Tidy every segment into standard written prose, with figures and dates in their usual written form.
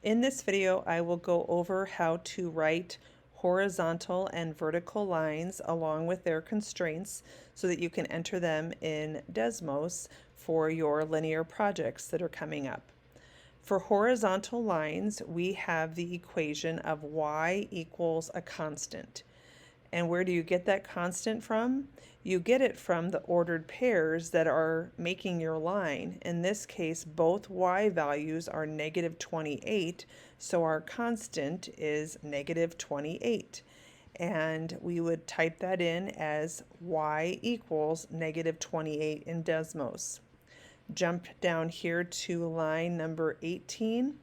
In this video, I will go over how to write horizontal and vertical lines along with their constraints so that you can enter them in Desmos for your linear projects that are coming up. For horizontal lines, we have the equation of y equals a constant. And where do you get that constant from? You get it from the ordered pairs that are making your line. In this case, both y values are negative 28, so our constant is negative 28. And we would type that in as y equals negative 28 in Desmos. Jump down here to line number 18.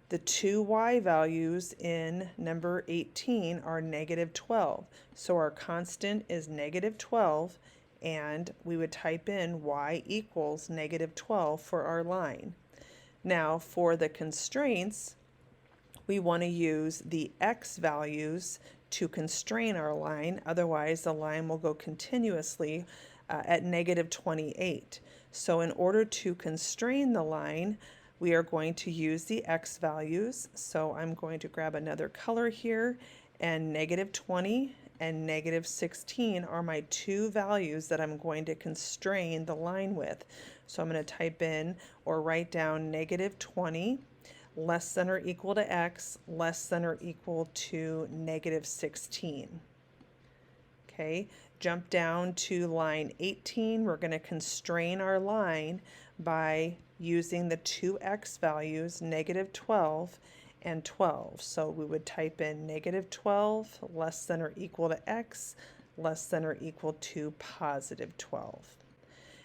The two y values in number 18 are negative 12. So our constant is negative 12, and we would type in y equals negative 12 for our line. Now for the constraints, we want to use the x values to constrain our line. Otherwise, the line will go continuously at negative 28. So in order to constrain the line, we are going to use the x values. So I'm going to grab another color here, and negative 20 and negative 16 are my two values that I'm going to constrain the line with. So I'm going to type in or write down negative 20 less than or equal to x less than or equal to negative 16. Okay, jump down to line 18. We're going to constrain our line by using the two x values, negative 12 and 12. So we would type in negative 12 less than or equal to x less than or equal to positive 12.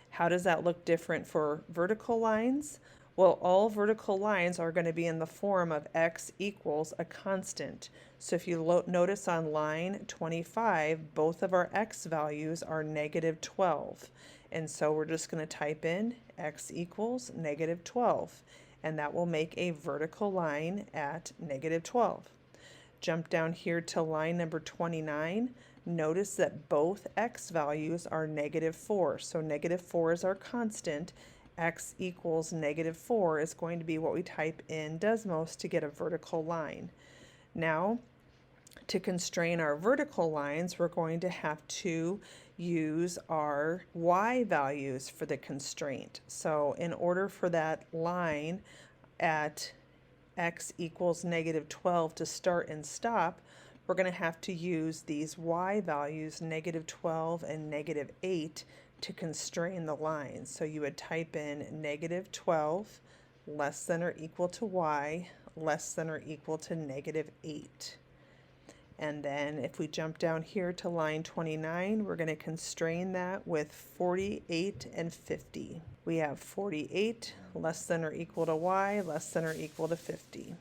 How does that look different for vertical lines? Well, all vertical lines are going to be in the form of x equals a constant. So if you notice on line 25, both of our x values are negative 12. And so we're just going to type in x equals negative 12. And that will make a vertical line at negative 12. Jump down here to line number 29. Notice that both x values are negative 4. So negative 4 is our constant. X equals negative 4 is going to be what we type in Desmos to get a vertical line. Now, to constrain our vertical lines, we're going to have to use our y values for the constraint. So in order for that line at x equals negative 12 to start and stop, we're going to have to use these y values, negative 12 and negative 8, to constrain the line. So you would type in negative 12 less than or equal to y less than or equal to negative 8. And then if we jump down here to line 29, we're going to constrain that with 48 and 50. We have 48 less than or equal to y less than or equal to 50.